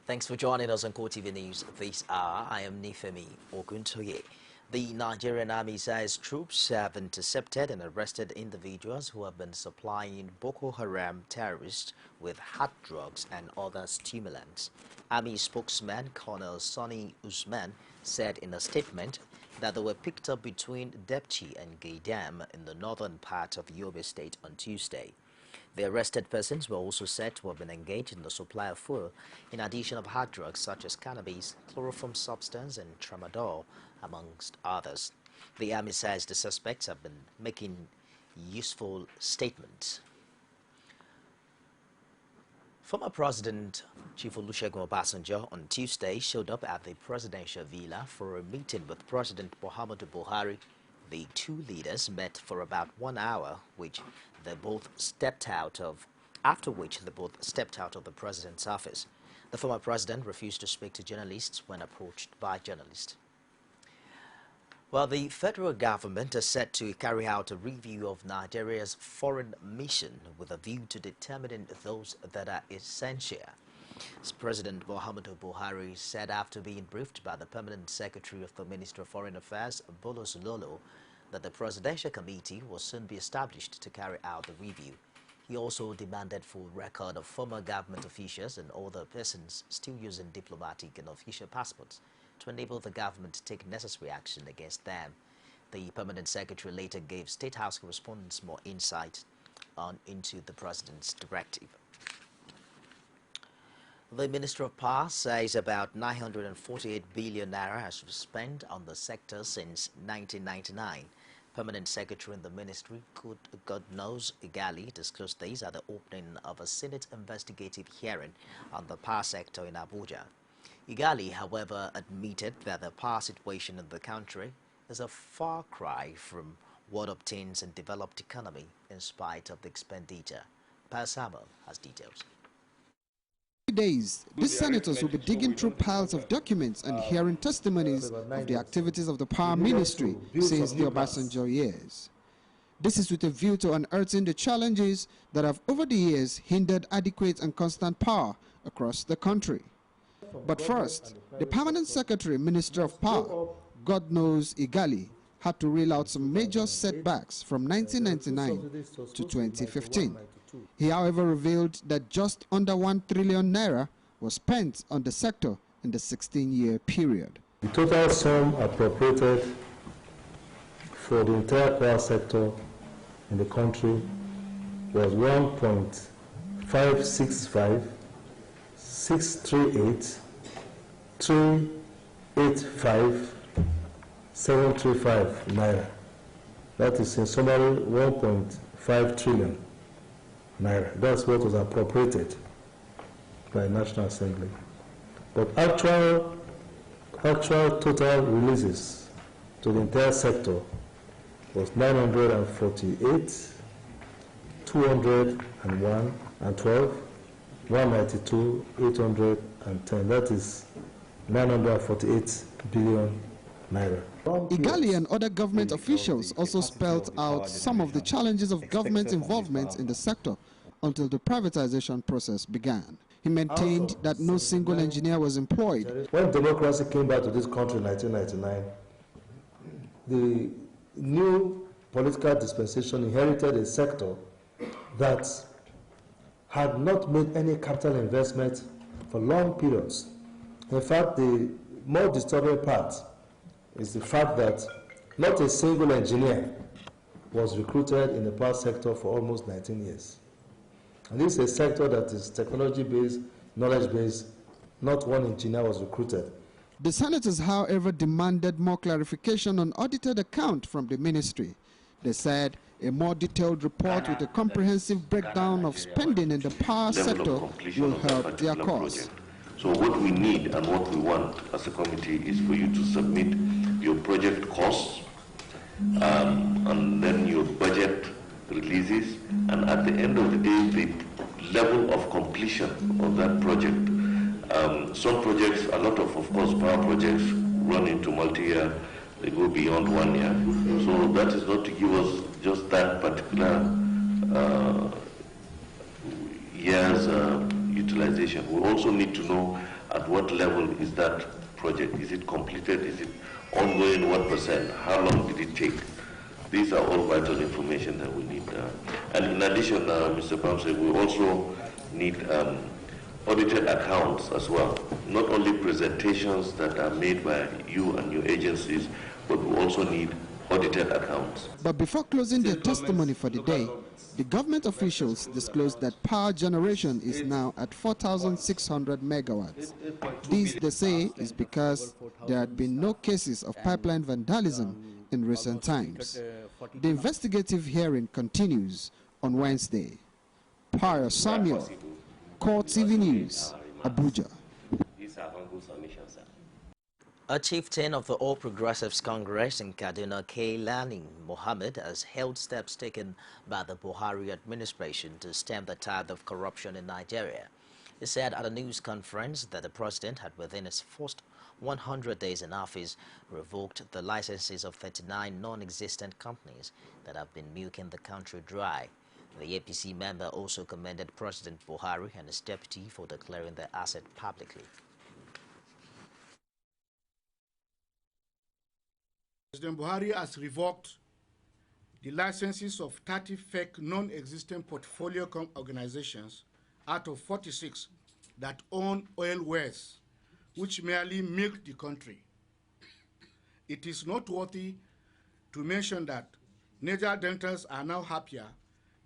Thanks for joining us on CoreTV News this hour. I am Nifemi Oguntoye. The Nigerian Army says troops have intercepted and arrested individuals who have been supplying Boko Haram terrorists with hard drugs and other stimulants. Army spokesman Colonel Sonny Usman said in a statement that they were picked up between Depchi and Gaidam in the northern part of Yobe State on Tuesday. The arrested persons were also said to have been engaged in the supply of fuel, in addition of hard drugs such as cannabis, chloroform substance, and tramadol, amongst others. The army says the suspects have been making useful statements. Former President Chief Olusegun Obasanjo on Tuesday showed up at the presidential villa for a meeting with President Muhammadu Buhari. The two leaders met for about 1 hour, after which they both stepped out of the president's office. The former president refused to speak to journalists when approached by journalists. Well, the federal government is set to carry out a review of Nigeria's foreign mission with a view to determining those that are essential. As President Muhammadu Buhari said after being briefed by the Permanent Secretary of the Ministry of Foreign Affairs, Bolos Lolo, that the Presidential Committee will soon be established to carry out the review. He also demanded full record of former government officials and other persons still using diplomatic and official passports to enable the government to take necessary action against them. The Permanent Secretary later gave State House correspondents more insight into the President's directive. The Minister of Power says about 948 billion naira has been spent on the sector since 1999. Permanent Secretary in the Ministry, Godnose Igali, disclosed this at the opening of a Senate investigative hearing on the power sector in Abuja. Igali, however, admitted that the power situation in the country is a far cry from what obtains in developed economy in spite of the expenditure. Per Samuel has details. Days, these senators will be digging through piles of documents and hearing testimonies of the activities of the Power Ministry since the Obasanjo years. This is with a view to unearthing the challenges that have over the years hindered adequate and constant power across the country. But first, the Permanent Secretary, Minister of Power, Godnose Igali, had to reel out some major setbacks from 1999 to 2015. He, however, revealed that just under 1 trillion naira was spent on the sector in the 16-year period. The total sum appropriated for the entire power sector in the country was 1.565 638 385 735 naira. That is in summary 1.5 trillion naira. That's what was appropriated by the National Assembly. But actual total releases to the entire sector was 948, 201 and 12, 192, 810. That is 948 billion naira. Igali and other government officials also spelled out some of the challenges of government involvement in the sector until the privatization process began. He maintained that no single engineer was employed. When democracy came back to this country in 1999, the new political dispensation inherited a sector that had not made any capital investment for long periods. In fact, the more disturbing part is the fact that not a single engineer was recruited in the power sector for almost 19 years. And this is a sector that is technology-based, knowledge-based. Not one engineer was recruited. The senators, however, demanded more clarification on audited account from the ministry. They said a more detailed report with a comprehensive breakdown of spending in the power sector will help their cause. So what we need and what we want as a committee is for you to submit your project costs and then your budget releases, and at the end of the day, the level of completion of that project. Some projects, a lot of course, power projects run into multi-year, they go beyond 1 year. So that is not to give us just that particular year's utilization. We also need to know at what level is that project. Is it completed? Is it ongoing? What percent? How long did it take? These are all vital information that we need. And in addition, Mr. Pamsey, we also need audited accounts as well. Not only presentations that are made by you and your agencies, but we also need audited accounts. But before closing their testimony for the day, the government officials disclosed that power generation is now at 4,600 megawatts. This, they say, is because there had been no cases of pipeline vandalism in recent times. The investigative hearing continues on Wednesday. Pius Samuel, CoreTV News, Abuja. A chieftain of the All Progressives Congress in Kaduna, Kailani Mohammed, has hailed steps taken by the Buhari administration to stem the tide of corruption in Nigeria. He said at a news conference that the president had, within his first 100 days in office, revoked the licenses of 39 non-existent companies that have been milking the country dry. The APC member also commended President Buhari and his deputy for declaring their asset publicly. President Buhari has revoked the licenses of 30 fake non-existent portfolio organizations out of 46 that own oil wells, which merely milk the country. It is noteworthy to mention that Niger Deltas are now happier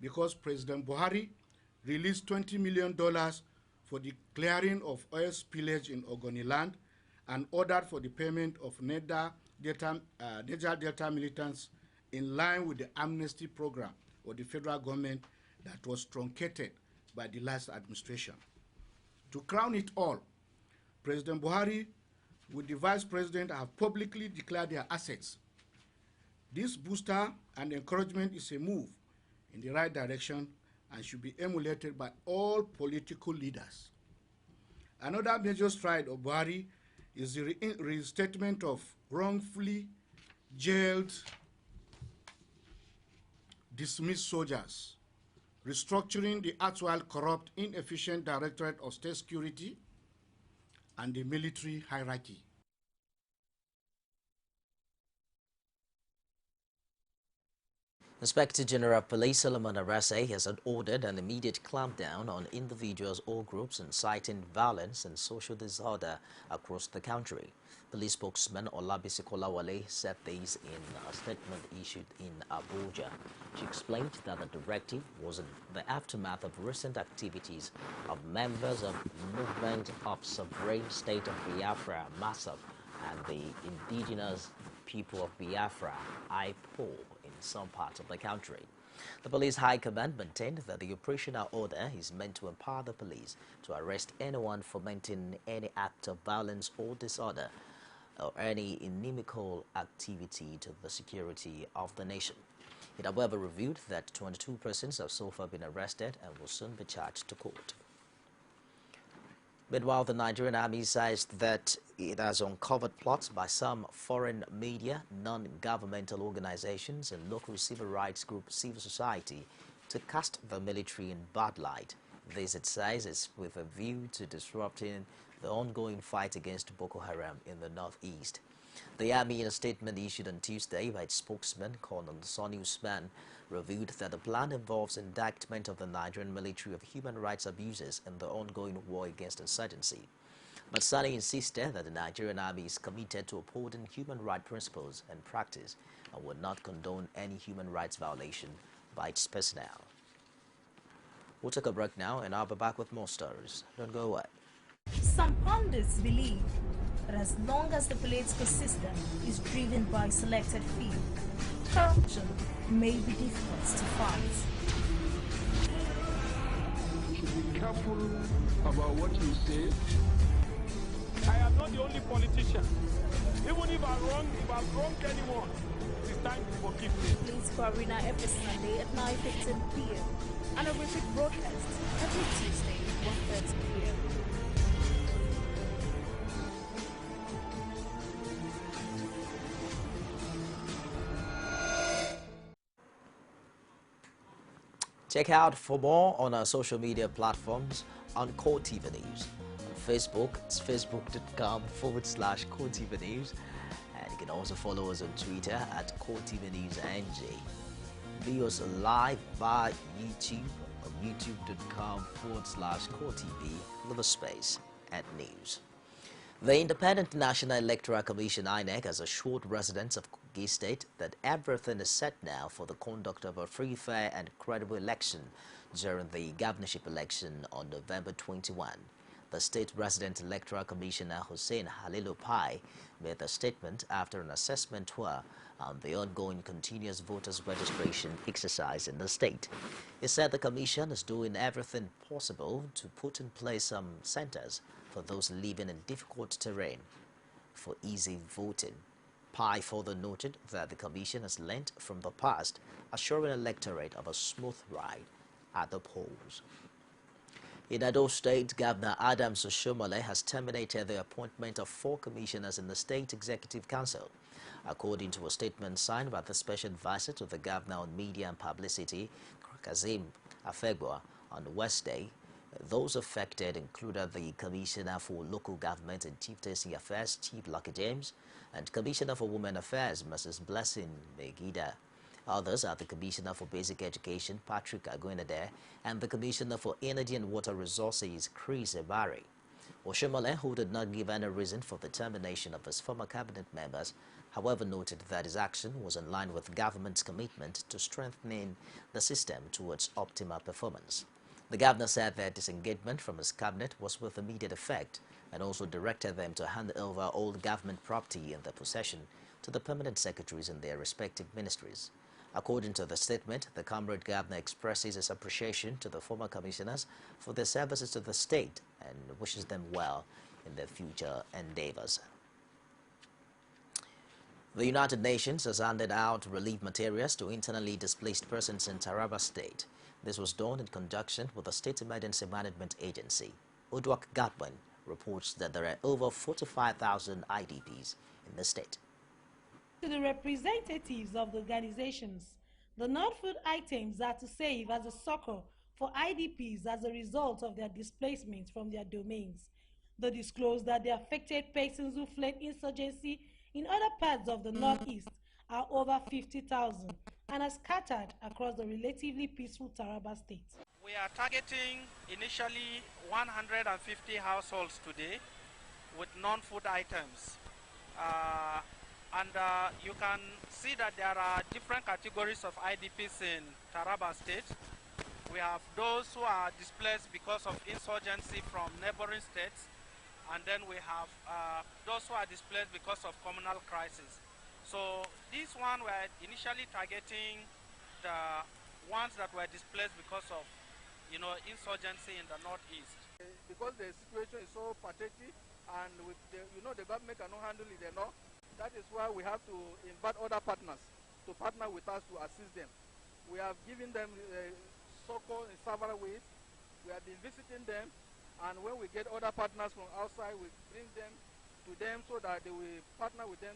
because President Buhari released $20 million for the clearing of oil spillage in Ogoniland and ordered for the payment of Niger Delta militants in line with the amnesty program of the federal government that was truncated by the last administration. To crown it all, President Buhari with the Vice President have publicly declared their assets. This booster and encouragement is a move in the right direction and should be emulated by all political leaders. Another major stride of Buhari is the reinstatement of wrongfully jailed, dismissed soldiers, restructuring the actual corrupt, inefficient Directorate of State Security and the military hierarchy. Inspector General of Police Solomon Arase has ordered an immediate clampdown on individuals or groups inciting violence and social disorder across the country. Police spokesman Olabisi Kolawale said this in a statement issued in Abuja. She explained that the directive was in the aftermath of recent activities of members of Movement of Sovereign State of Biafra, MASAB, and the indigenous people of Biafra, IPO, in some parts of the country. The police high command maintained that the operational order is meant to empower the police to arrest anyone fomenting any act of violence or disorder or any inimical activity to the security of the nation. It, however, revealed that 22 persons have so far been arrested and will soon be charged to court. Meanwhile, the Nigerian army says that it has uncovered plots by some foreign media, non-governmental organizations, and local civil rights group civil society to cast the military in bad light. This, it says, is with a view to disrupting the ongoing fight against Boko Haram in the northeast. The army, in a statement issued on Tuesday by its spokesman, Colonel Sonny Usman, revealed that the plan involves indictment of the Nigerian military of human rights abuses in the ongoing war against insurgency. But Sani insisted that the Nigerian army is committed to upholding human rights principles and practice and will not condone any human rights violation by its personnel. We'll take a break now and I'll be back with more stories. Don't go away. Some pundits believe that as long as the political system is driven by selected few, corruption may be difficult to fight. You should be careful about what you say. I am not the only politician. Even if I've wronged anyone, it is time to forgive me. Please for Arena every Sunday at 9:15 p.m. and a repeat broadcast every Tuesday at 1:30 p.m. Check out for more on our social media platforms on CoreTV News. On Facebook, it's facebook.com/CoreTV News. And you can also follow us on Twitter at CoreTV News NG. View us live by YouTube on youtube.com/CoreTV, leave a space at news. The Independent National Electoral Commission (INEC) has assured residents of Kogi State that everything is set now for the conduct of a free, fair and credible election during the governorship election on November 21. The State Resident Electoral Commissioner Hussein Halilu Pai made the statement after an assessment tour on the ongoing continuous voters registration exercise in the state. He said the commission is doing everything possible to put in place some centers for those living in difficult terrain for easy voting. Pai further noted that the commission has learnt from the past, assuring electorate of a smooth ride at the polls. In Edo State, Governor Adams Oshomole has terminated the appointment of 4 commissioners in the State Executive Council. According to a statement signed by the Special Advisor to the Governor on Media and Publicity, Kazim Afegwa, on Wednesday, those affected included the Commissioner for Local Government and Chieftaincy Affairs, Chief Lucky James, and Commissioner for Women Affairs, Mrs. Blessing Megida. Others are the Commissioner for Basic Education, Patrick Aguinade, and the Commissioner for Energy and Water Resources, Chris Ebari. Oshomole, who did not give any reason for the termination of his former cabinet members, however noted that his action was in line with government's commitment to strengthening the system towards optimal performance. The governor said that disengagement from his cabinet was with immediate effect and also directed them to hand over all government property in their possession to the permanent secretaries in their respective ministries. According to the statement, the comrade governor expresses his appreciation to the former commissioners for their services to the state and wishes them well in their future endeavors. The United Nations has handed out relief materials to internally displaced persons in Taraba State. This was done in conjunction with the State Emergency Management Agency. Udwak Gatman reports that there are over 45,000 IDPs in the state. To the representatives of the organizations, the non-food items are to serve as a succor for IDPs as a result of their displacement from their domains. They disclosed that the affected persons who fled insurgency in other parts of the northeast are over 50,000 and are scattered across the relatively peaceful Taraba state. We are targeting initially 150 households today with non-food items. You can see that there are different categories of IDPs in Taraba State. We have those who are displaced because of insurgency from neighboring states, and then we have those who are displaced because of communal crisis. So this one we're initially targeting the ones that were displaced because of, insurgency in the northeast. Because the situation is so pathetic, and with the government cannot handle it enough. That is why we have to invite other partners to partner with us to assist them. We have given them support in several ways. We have been visiting them, and when we get other partners from outside, we bring them to them so that they will partner with us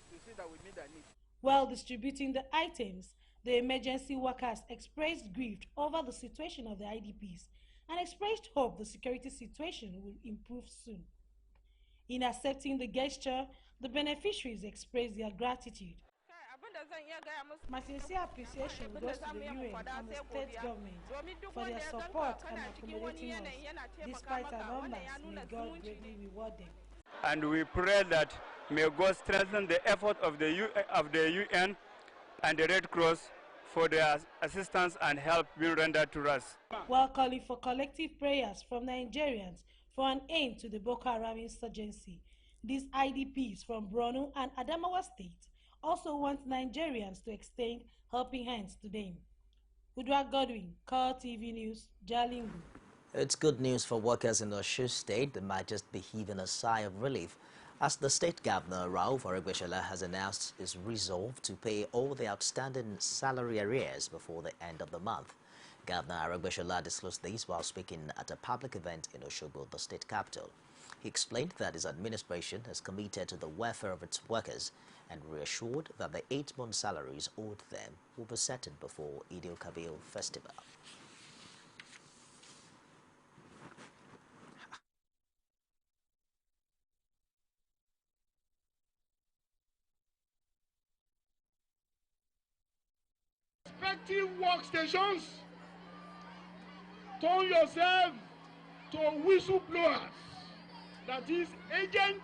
to see that we meet their needs. While distributing the items, the emergency workers expressed grief over the situation of the IDPs and expressed hope the security situation will improve soon. In accepting the gesture, the beneficiaries expressed their gratitude. My sincere appreciation goes to the UN and the state government for their support and accommodating us. Despite our numbers, may God greatly reward them. And we pray that may God strengthen the effort of the UN and the Red Cross for their assistance and help being rendered to us. While calling for collective prayers from Nigerians for an end to the Boko Haram insurgency, these IDPs from Borno and Adamawa State also want Nigerians to extend helping hands to them. Udwa Godwin, CoreTV News, Jalingo. It's good news for workers in Osun State. They might just be heaving a sigh of relief, as the state governor, Rauf Aregbesola, has announced his resolve to pay all the outstanding salary arrears before the end of the month. Governor Aregbesola disclosed this while speaking at a public event in Osogbo, the state capital. He explained that his administration is committed to the welfare of its workers and reassured that the 8-month salaries owed them will be settled before Eid-el-Kabir festival. Respective workstations, turn yourself to whistleblowers, that is, agents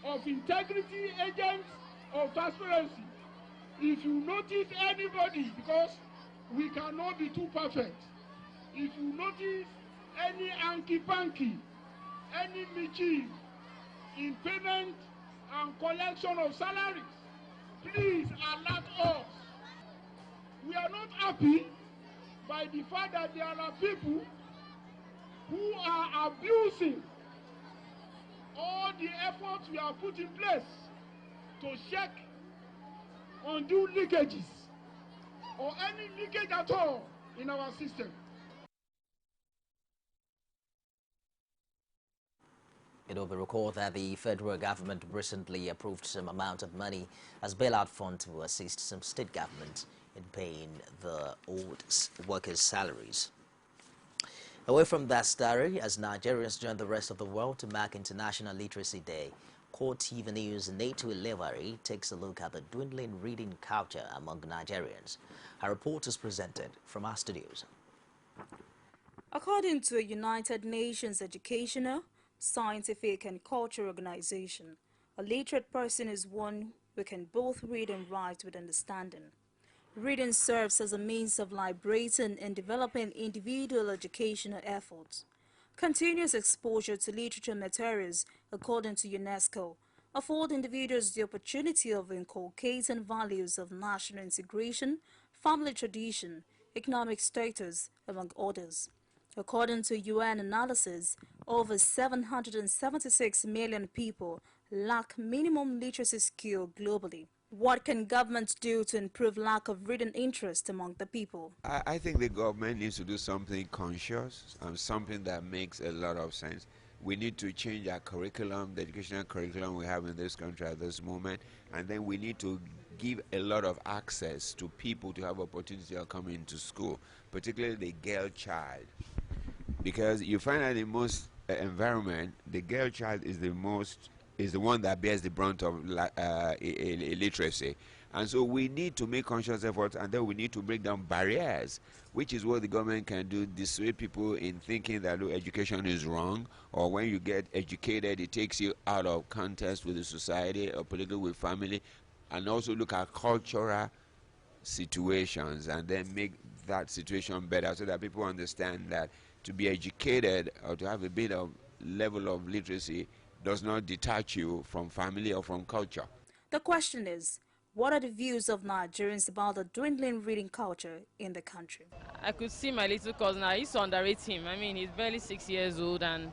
of integrity, agents of transparency. If you notice anybody, because we cannot be too perfect, if you notice any hanky-panky, any mischief in payment and collection of salaries, please alert us. We are not happy by the fact that there are people who are abusing all the efforts we have put in place to check undue leakages or any leakage at all in our system. It will be recalled that the federal government recently approved some amount of money as bailout fund to assist some state governments in paying the old workers' salaries. Away from that story, as Nigerians join the rest of the world to mark International Literacy Day, CoreTV News NATO Delivery takes a look at the dwindling reading culture among Nigerians. Our report is presented from our studios. According to a United Nations educational, scientific and cultural organization, a literate person is one who can both read and write with understanding. Reading serves as a means of liberating and developing individual educational efforts. Continuous exposure to literature materials, according to UNESCO, afford individuals the opportunity of inculcating values of national integration, family tradition, economic status, among others. According to UN analysis, over 776 million people lack minimum literacy skill globally. What can governments do to improve lack of reading interest among the people? I think the government needs to do something conscious and something that makes a lot of sense. We need to change our curriculum, the educational curriculum we have in this country at this moment, and then we need to give a lot of access to people to have opportunity of coming to school, particularly the girl child. Because you find that in most environment, the girl child is the one that bears the brunt of illiteracy. And so we need to make conscious efforts, and then we need to break down barriers, which is what the government can do, dissuade people in thinking that education is wrong, or when you get educated, it takes you out of context with the society or political with family, and also look at cultural situations and then make that situation better so that people understand that to be educated or to have a bit of level of literacy does not detach you from family or from culture. The question is, what are the views of Nigerians about the dwindling reading culture in the country? I could see my little cousin. I used to underrate him. I mean, he's barely 6 years old, and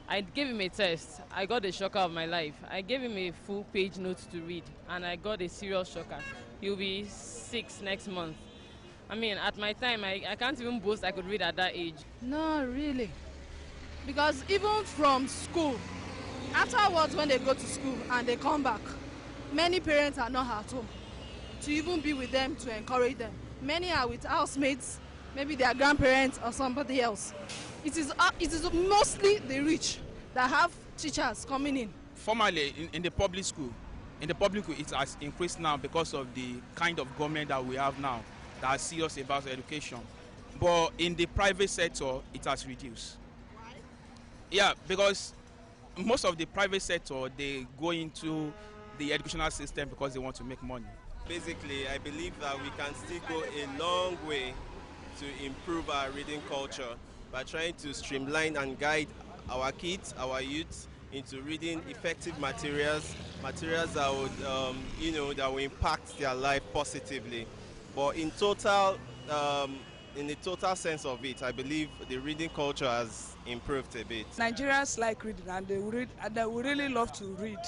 I gave him a test. I got the shocker of my life. I gave him a full-page note to read, and I got a serious shocker. He'll be 6 next month. I mean, at my time, I can't even boast I could read at that age. No, really. Because even from school, afterwards when they go to school and they come back, many parents are not at home to even be with them to encourage them. Many are with housemates, maybe their grandparents or somebody else. It is mostly the rich that have teachers coming in. Formerly, in the public school, it has increased now because of the kind of government that we have now that are serious about education. But in the private sector, it has reduced. Why? Yeah, because most of the private sector, they go into the educational system because they want to make money. Basically, I believe that we can still go a long way to improve our reading culture by trying to streamline and guide our kids, our youth, into reading effective materials that would, that will impact their life positively. But in the total sense of it, I believe the reading culture has improved a bit. Nigerians like reading, and they would really love to read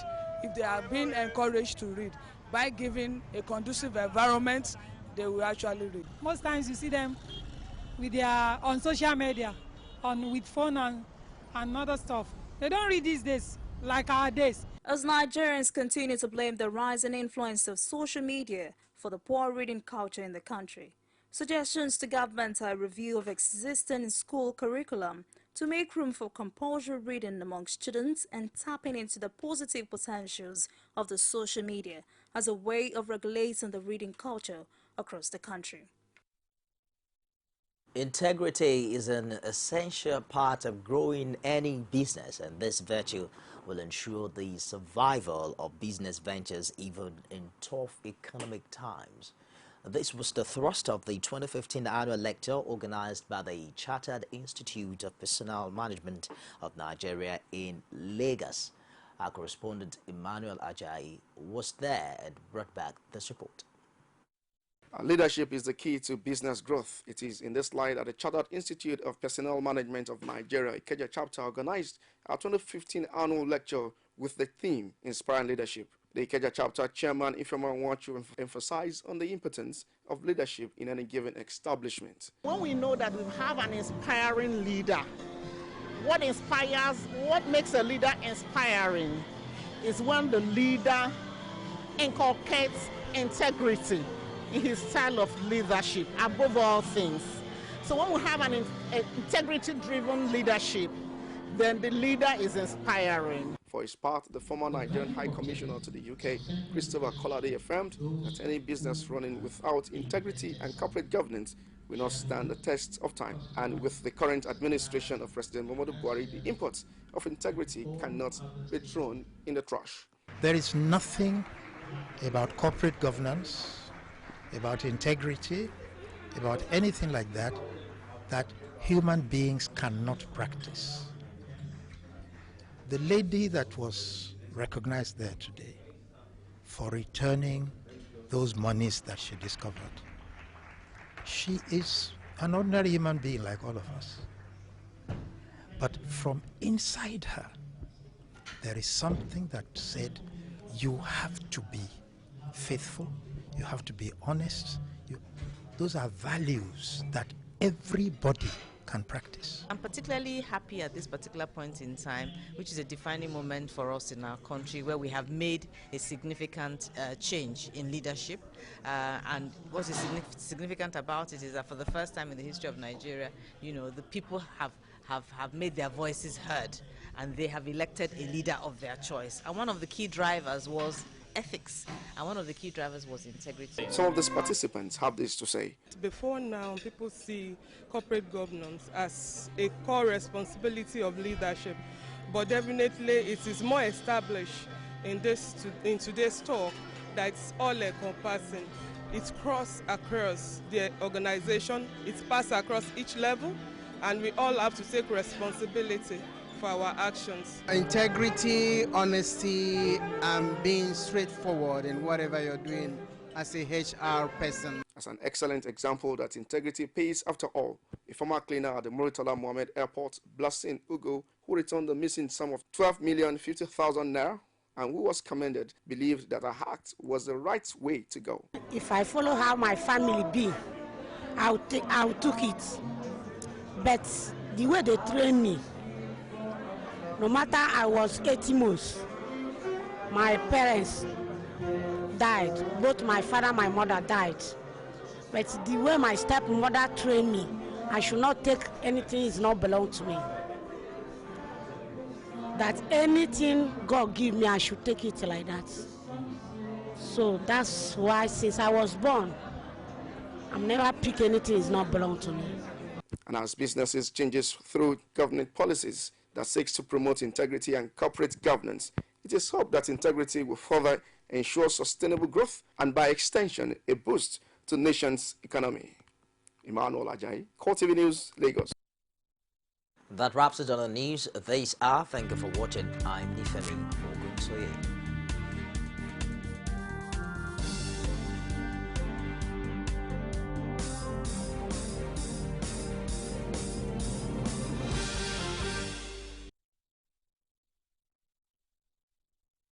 if they are being encouraged to read. By giving a conducive environment, they will actually read. Most times you see them with on social media, with phone and other stuff. They don't read these days, like our days. As Nigerians continue to blame the rising influence of social media for the poor reading culture in the country, suggestions to government are a review of existing school curriculum to make room for compulsory reading among students and tapping into the positive potentials of the social media as a way of regulating the reading culture across the country. Integrity is an essential part of growing any business, and this virtue will ensure the survival of business ventures even in tough economic times. This was the thrust of the 2015 annual lecture organized by the Chartered Institute of Personnel Management of Nigeria in Lagos. Our correspondent Emmanuel Ajayi was there and brought back this report. Leadership is the key to business growth. It is in this light that the Chartered Institute of Personnel Management of Nigeria, Ikeja chapter, organized our 2015 annual lecture with the theme Inspiring Leadership. The Ikeja chapter chairman Ifeoma wants to emphasize on the importance of leadership in any given establishment. When we know that we have an inspiring leader, what makes a leader inspiring is when the leader inculcates integrity in his style of leadership above all things. So when we have an integrity-driven leadership, then the leader is inspiring. For his part, the former Nigerian High Commissioner to the UK, Christopher Kolade, affirmed that any business running without integrity and corporate governance will not stand the test of time. And with the current administration of President Muhammadu Buhari, the imports of integrity cannot be thrown in the trash. There is nothing about corporate governance, about integrity, about anything like that, that human beings cannot practice. The lady that was recognized there today for returning those monies that she discovered, she is an ordinary human being like all of us. But from inside her, there is something that said, you have to be faithful, you have to be honest. Those are values that everybody can practice. I'm particularly happy at this particular point in time, which is a defining moment for us in our country, where we have made a significant change in leadership. And what is significant about it is that for the first time in the history of Nigeria, the people have made their voices heard, and they have elected a leader of their choice. And one of the key drivers was ethics, and one of the key drivers was integrity. Some of these participants have this to say. Before now, people see corporate governance as a core responsibility of leadership, but definitely it is more established in today's talk that it's all encompassing. It's cross across the organization, it's passed across each level, and we all have to take responsibility for our actions. Integrity, honesty, and being straightforward in whatever you're doing as a HR person. As an excellent example that integrity pays after all, a former cleaner at the Muritala Mohammed Airport, Blessing Ugo, who returned the missing sum of 12,050,000 naira and who was commended, believed that her act was the right way to go. If I follow how my family be, I'll took it. But the way they train me, no matter I was 80 months, my parents died. Both my father and my mother died. But the way my stepmother trained me, I should not take anything that does not belong to me. That anything God give me, I should take it like that. So that's why since I was born, I've never picked anything that does not belong to me. And as businesses changes through government policies that seeks to promote integrity and corporate governance, it is hoped that integrity will further ensure sustainable growth and by extension a boost to the nation's economy. Emmanuel Ajayi, CoreTV News, Lagos. That wraps it on the news this hour. Thank you for watching. I'm Nifemi Ogunsoye.